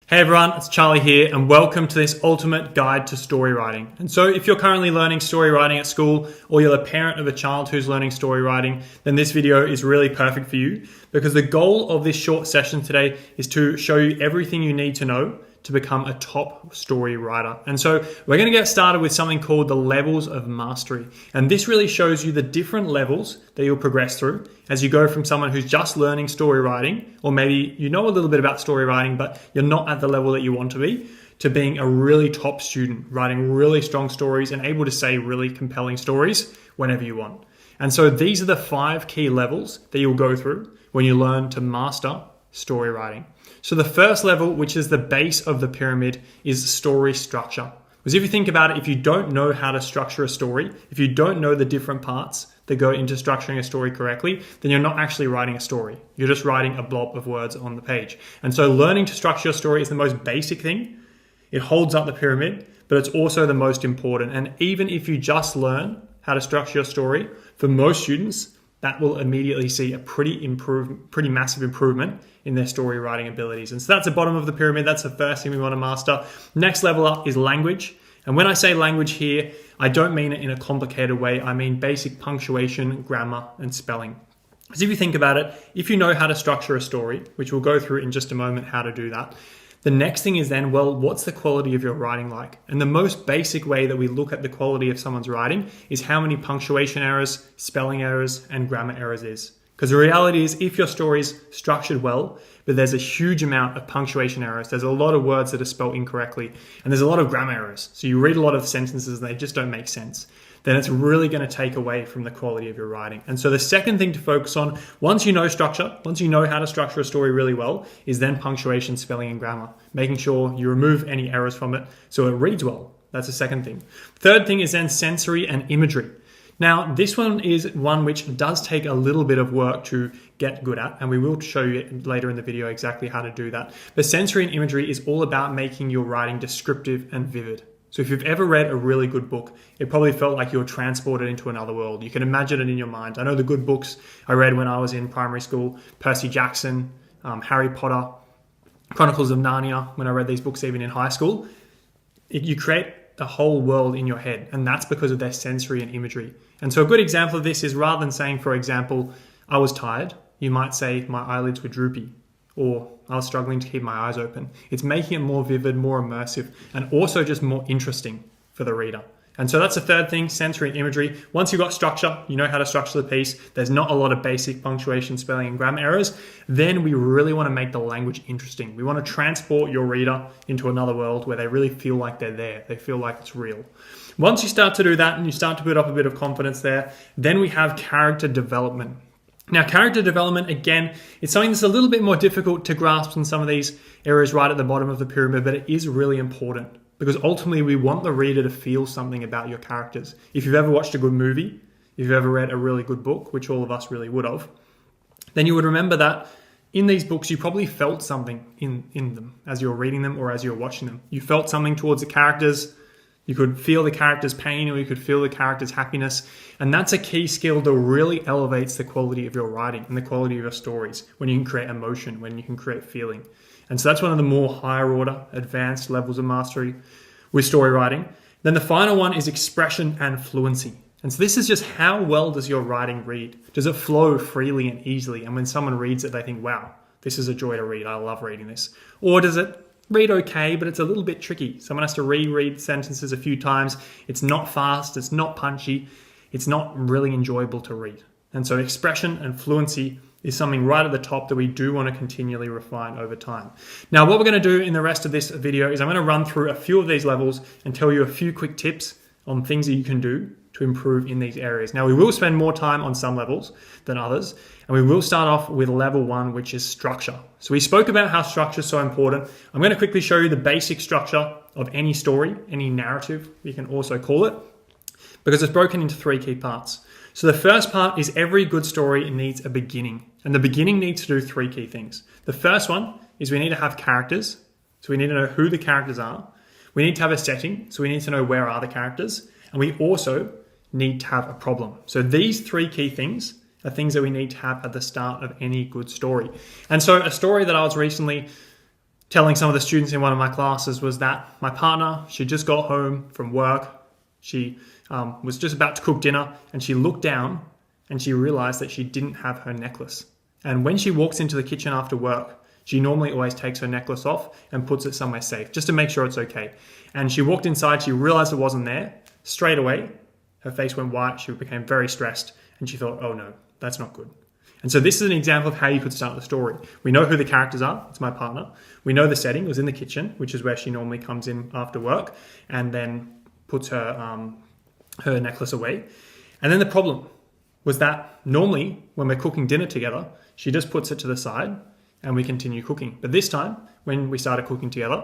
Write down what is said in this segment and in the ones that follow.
Hey everyone, it's Charlie here and welcome to this ultimate guide to story writing. And so if you're currently learning story writing at school or you're a parent of a child who's learning story writing, then this video is really perfect for you because the goal of this short session today is to show you everything you need to know to become a top story writer. And so we're going to get started with something called the levels of mastery. And this really shows you the different levels that you'll progress through as you go from someone who's just learning story writing, or maybe you know a little bit about story writing, but you're not at the level that you want to be, to being a really top student, writing really strong stories and able to say really compelling stories whenever you want. And so these are the 5 key levels that you'll go through when you learn to master story writing. So the first level, which is the base of the pyramid, is story structure. Because if you think about it, if you don't know how to structure a story, if you don't know the different parts that go into structuring a story correctly, then you're not actually writing a story. You're just writing a blob of words on the page. And so learning to structure a story is the most basic thing. It holds up the pyramid, but it's also the most important. And even if you just learn how to structure your story, for most students, that will immediately see a pretty massive improvement in their story writing abilities. And so that's the bottom of the pyramid. That's the first thing we want to master. Next level up is language. And when I say language here, I don't mean it in a complicated way. I mean basic punctuation, grammar, and spelling. Because if you think about it, if you know how to structure a story, which we'll go through in just a moment how to do that, the next thing is then, well, what's the quality of your writing like? And the most basic way that we look at the quality of someone's writing is how many punctuation errors, spelling errors, and grammar errors is. Because the reality is, if your story's structured well, but there's a huge amount of punctuation errors, there's a lot of words that are spelled incorrectly, and there's a lot of grammar errors. So you read a lot of sentences and they just don't make sense. Then it's really going to take away from the quality of your writing. And so the second thing to focus on, once you know structure, once you know how to structure a story really well, is then punctuation, spelling, and grammar. Making sure you remove any errors from it so it reads well. That's the second thing. Third thing is then sensory and imagery. Now, this one is one which does take a little bit of work to get good at, and we will show you later in the video exactly how to do that. But sensory and imagery is all about making your writing descriptive and vivid. So if you've ever read a really good book, it probably felt like you were transported into another world. You can imagine it in your mind. I know the good books I read when I was in primary school, Percy Jackson, Harry Potter, Chronicles of Narnia, when I read these books even in high school, you create a whole world in your head, and that's because of their sensory and imagery. And so a good example of this is rather than saying, for example, I was tired, you might say my eyelids were droopy, or I was struggling to keep my eyes open. It's making it more vivid, more immersive, and also just more interesting for the reader. And so that's the third thing, sensory and imagery. Once you've got structure, you know how to structure the piece, there's not a lot of basic punctuation, spelling, and grammar errors, then we really want to make the language interesting. We want to transport your reader into another world where they really feel like they're there. They feel like it's real. Once you start to do that and you start to build up a bit of confidence there, then we have character development. Now, character development, again, it's something that's a little bit more difficult to grasp in some of these areas right at the bottom of the pyramid, but it is really important because ultimately we want the reader to feel something about your characters. If you've ever watched a good movie, if you've ever read a really good book, which all of us really would have, then you would remember that in these books, you probably felt something in them as you were reading them or as you were watching them. You felt something towards the characters. You could feel the character's pain or you could feel the character's happiness. And that's a key skill that really elevates the quality of your writing and the quality of your stories when you can create emotion, when you can create feeling. And so that's one of the more higher order, advanced levels of mastery with story writing. Then the final one is expression and fluency. And so this is just how well does your writing read? Does it flow freely and easily? And when someone reads it, they think, wow, this is a joy to read. I love reading this. Or does it read okay, but it's a little bit tricky. Someone has to reread sentences a few times. It's not fast. It's not punchy. It's not really enjoyable to read. And so expression and fluency is something right at the top that we do want to continually refine over time. Now, what we're going to do in the rest of this video is I'm going to run through a few of these levels and tell you a few quick tips on things that you can do to improve in these areas. Now, we will spend more time on some levels than others, and we will start off with level 1, which is structure. So we spoke about how structure is so important. I'm going to quickly show you the basic structure of any story, any narrative, we can also call it, because it's broken into 3 key parts. So the first part is every good story needs a beginning, and the beginning needs to do 3 key things. The first one is we need to have characters, so we need to know who the characters are. We need to have a setting, so we need to know where are the characters, and we also need to have a problem. So these 3 key things are things that we need to have at the start of any good story. And so a story that I was recently telling some of the students in one of my classes was that my partner, she just got home from work. She was just about to cook dinner, and she looked down and she realized that she didn't have her necklace. And when she walks into the kitchen after work, she normally always takes her necklace off and puts it somewhere safe, just to make sure it's okay. And she walked inside, she realized it wasn't there. Straight away, her face went white, she became very stressed, and she thought, oh no, that's not good. And so this is an example of how you could start the story. We know who the characters are, it's my partner. We know the setting was in the kitchen, which is where she normally comes in after work, and then puts her necklace away. And then the problem was that normally when we're cooking dinner together, she just puts it to the side and we continue cooking. But this time, when we started cooking together,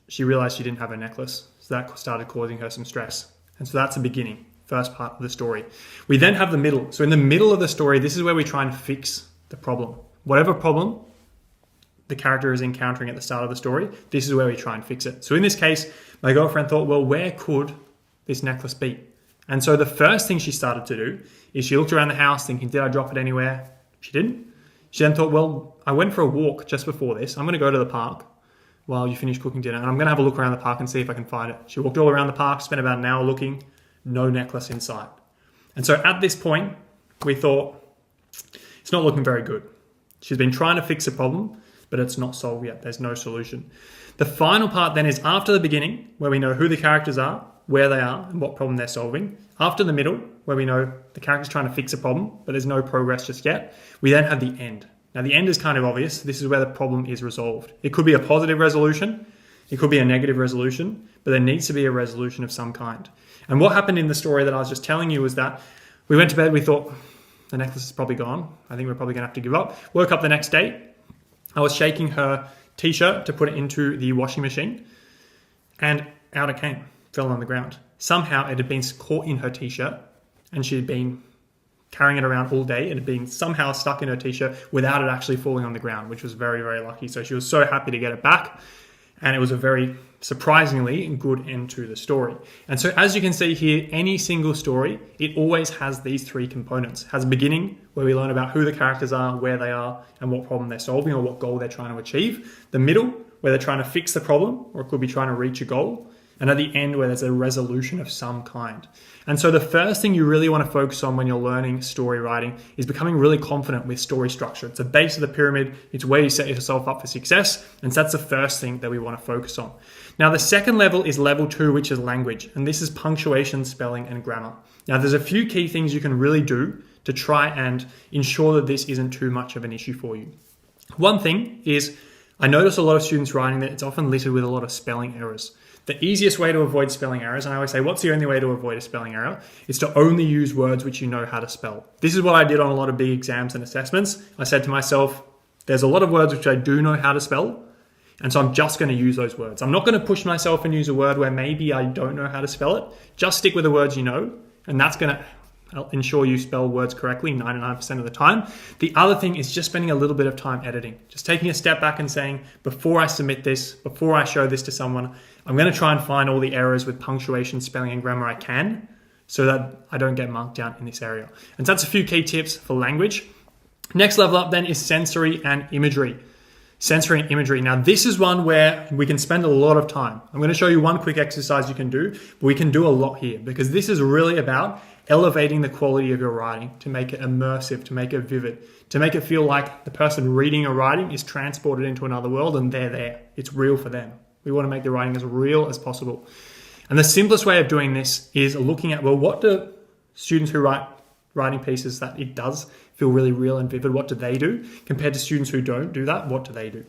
she realized she didn't have her necklace. So that started causing her some stress. And so that's the beginning, first part of the story. We then have the middle. So in the middle of the story, this is where we try and fix the problem. Whatever problem the character is encountering at the start of the story, this is where we try and fix it. So in this case, my girlfriend thought, well, where could this necklace be? And so the first thing she started to do is she looked around the house thinking, did I drop it anywhere? She didn't. She then thought, well, I went for a walk just before this. I'm going to go to the park while you finish cooking dinner, and I'm going to have a look around the park and see if I can find it. She walked all around the park, spent about an hour looking, no necklace in sight. And so at this point, we thought, it's not looking very good. She's been trying to fix a problem, but it's not solved yet. There's no solution. The final part then is after the beginning, where we know who the characters are, where they are, and what problem they're solving. After the middle, where we know the character's trying to fix a problem, but there's no progress just yet. We then have the end. Now, the end is kind of obvious. This is where the problem is resolved. It could be a positive resolution. It could be a negative resolution, but there needs to be a resolution of some kind. And what happened in the story that I was just telling you was that we went to bed, we thought, the necklace is probably gone. I think we're probably going to have to give up. Woke up the next day. I was shaking her t-shirt to put it into the washing machine, and out it came. Fell on the ground. Somehow it had been caught in her t-shirt, and she had been carrying it around all day. It had been somehow stuck in her t-shirt without it actually falling on the ground, which was very, very lucky. So she was so happy to get it back, and it was a very surprisingly good end to the story. And so as you can see here, any single story, it always has these three components. It has a beginning where we learn about who the characters are, where they are, and what problem they're solving or what goal they're trying to achieve. The middle, where they're trying to fix the problem, or it could be trying to reach a goal. And at the end, where there's a resolution of some kind. And so the first thing you really want to focus on when you're learning story writing is becoming really confident with story structure. It's the base of the pyramid. It's where you set yourself up for success. And so that's the first thing that we want to focus on. Now, the second level is level 2, which is language. And this is punctuation, spelling, and grammar. Now, there's a few key things you can really do to try and ensure that this isn't too much of an issue for you. One thing is, I notice a lot of students writing that it's often littered with a lot of spelling errors. The easiest way to avoid spelling errors, and I always say, what's the only way to avoid a spelling error? Is to only use words which you know how to spell. This is what I did on a lot of big exams and assessments. I said to myself, there's a lot of words which I do know how to spell, and so I'm just going to use those words. I'm not going to push myself and use a word where maybe I don't know how to spell it. Just stick with the words you know, and that's going to ensure you spell words correctly 99% of the time. The other thing is just spending a little bit of time editing. Just taking a step back and saying, before I submit this, before I show this to someone, I'm going to try and find all the errors with punctuation, spelling, and grammar I can so that I don't get marked down in this area. And so that's a few key tips for language. Next level up then is sensory and imagery. Sensory and imagery. Now, this is one where we can spend a lot of time. I'm going to show you one quick exercise you can do, but we can do a lot here because this is really about elevating the quality of your writing to make it immersive, to make it vivid, to make it feel like the person reading your writing is transported into another world and they're there. It's real for them. We want to make the writing as real as possible. And the simplest way of doing this is looking at, well, what do students who write writing pieces that it does feel really real and vivid, what do they do? Compared to students who don't do that, what do they do?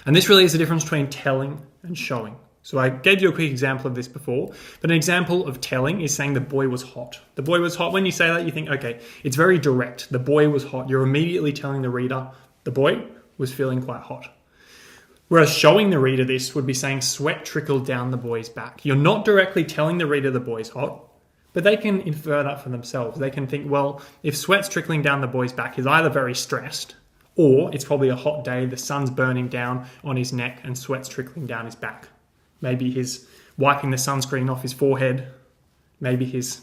And this really is the difference between telling and showing. So I gave you a quick example of this before, but an example of telling is saying the boy was hot. The boy was hot. When you say that, you think, okay, it's very direct. The boy was hot. You're immediately telling the reader the boy was feeling quite hot. Whereas showing the reader this would be saying sweat trickled down the boy's back. You're not directly telling the reader the boy's hot, but they can infer that for themselves. They can think, well, if sweat's trickling down the boy's back, he's either very stressed or it's probably a hot day, the sun's burning down on his neck and sweat's trickling down his back. Maybe he's wiping the sunscreen off his forehead. Maybe he's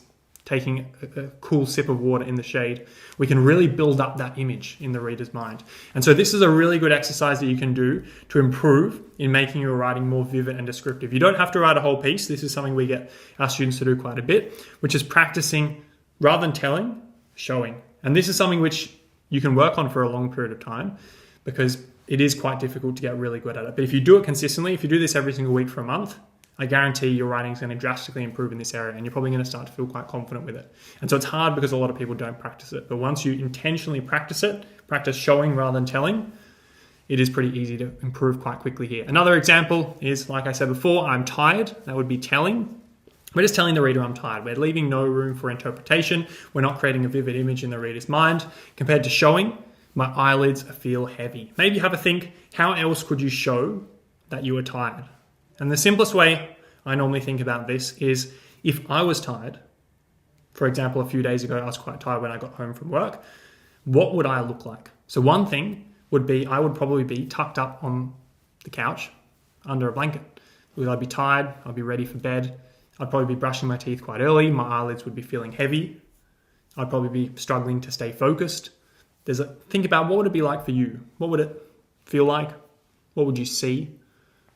taking a cool sip of water in the shade, we can really build up that image in the reader's mind. And so this is a really good exercise that you can do to improve in making your writing more vivid and descriptive. You don't have to write a whole piece. This is something we get our students to do quite a bit, which is practicing, rather than telling, showing. And this is something which you can work on for a long period of time, because it is quite difficult to get really good at it. But if you do it consistently, if you do this every single week for a month, I guarantee your writing is going to drastically improve in this area, and you're probably going to start to feel quite confident with it. And so it's hard because a lot of people don't practice it. But once you intentionally practice it, practice showing rather than telling, it is pretty easy to improve quite quickly here. Another example is, like I said before, I'm tired. That would be telling. We're just telling the reader I'm tired. We're leaving no room for interpretation. We're not creating a vivid image in the reader's mind. Compared to showing, my eyelids feel heavy. Maybe have a think, how else could you show that you are tired? And the simplest way I normally think about this is, if I was tired, for example, a few days ago, I was quite tired when I got home from work, what would I look like? So one thing would be, I would probably be tucked up on the couch under a blanket. Because I'd be tired, I'd be ready for bed, I'd probably be brushing my teeth quite early, my eyelids would be feeling heavy, I'd probably be struggling to stay focused. Think about, what would it be like for you? What would it feel like? What would you see?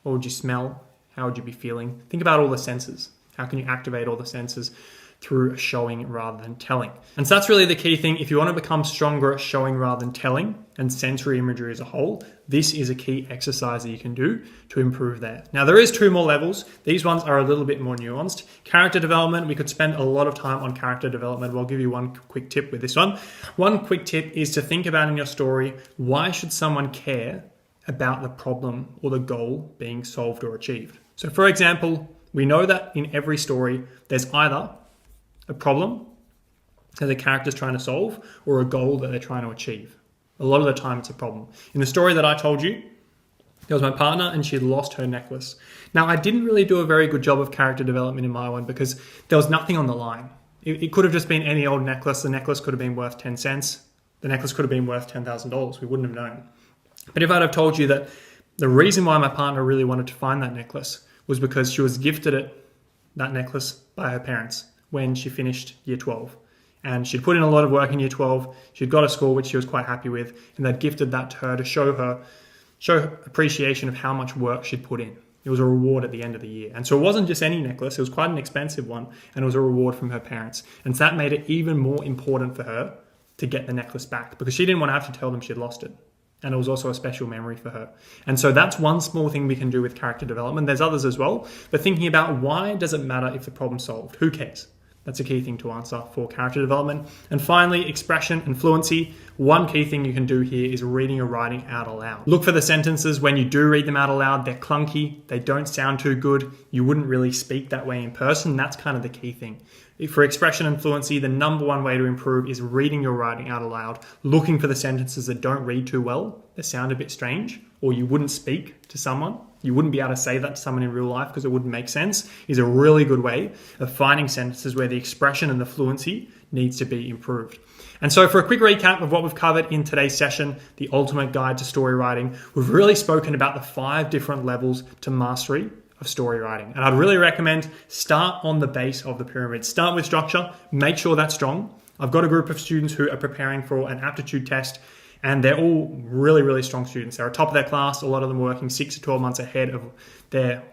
What would you smell? How would you be feeling? Think about all the senses. How can you activate all the senses through showing rather than telling? And so that's really the key thing. If you want to become stronger at showing rather than telling, and sensory imagery as a whole, this is a key exercise that you can do to improve there. Now, there is 2 more levels. These ones are a little bit more nuanced. Character development, we could spend a lot of time on character development. I'll give you one quick tip with this one. One quick tip is to think about in your story, why should someone care about the problem or the goal being solved or achieved? So for example, we know that in every story, there's either a problem that the character's trying to solve or a goal that they're trying to achieve. A lot of the time it's a problem. In the story that I told you, there was my partner and she had lost her necklace. Now, I didn't really do a very good job of character development in my one because there was nothing on the line. It could have just been any old necklace. The necklace could have been worth 10 cents. The necklace could have been worth $10,000. We wouldn't have known. But if I'd have told you that the reason why my partner really wanted to find that necklace was because she was gifted that necklace by her parents when she finished year 12. And she'd put in a lot of work in year 12. She'd got a score which she was quite happy with, and they'd gifted that to her to show her appreciation of how much work she'd put in. It was a reward at the end of the year. And so it wasn't just any necklace, it was quite an expensive one, and it was a reward from her parents. And so that made it even more important for her to get the necklace back, because she didn't want to have to tell them she'd lost it. And it was also a special memory for her. And so that's one small thing we can do with character development. There's others as well, but thinking about, why does it matter if the problem's solved? Who cares? That's a key thing to answer for character development. And finally, expression and fluency. One key thing you can do here is reading or writing out aloud. Look for the sentences when you do read them out aloud. They're clunky. They don't sound too good. You wouldn't really speak that way in person. That's kind of the key thing. For expression and fluency, the number one way to improve is reading your writing out aloud, looking for the sentences that don't read too well, that sound a bit strange, or you wouldn't speak to someone. You wouldn't be able to say that to someone in real life because it wouldn't make sense, is a really good way of finding sentences where the expression and the fluency needs to be improved. And so for a quick recap of what we've covered in today's session, the ultimate guide to story writing, we've really spoken about the 5 different levels to mastery of story writing. And I'd really recommend start on the base of the pyramid. Start with structure, make sure that's strong. I've got a group of students who are preparing for an aptitude test, and they're all really, really strong students. They're at top of their class. A lot of them working 6 to 12 months ahead of their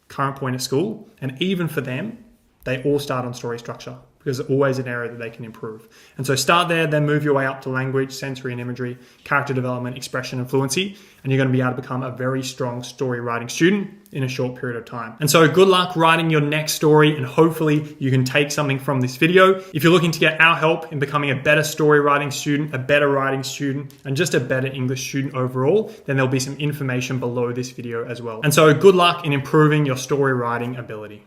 current point of school. And even for them, they all start on story structure, because it's always an area that they can improve. And so start there, then move your way up to language, sensory and imagery, character development, expression and fluency, and you're going to be able to become a very strong story writing student in a short period of time. And so good luck writing your next story, and hopefully you can take something from this video. If you're looking to get our help in becoming a better story writing student, a better writing student, and just a better English student overall, then there'll be some information below this video as well. And so good luck in improving your story writing ability.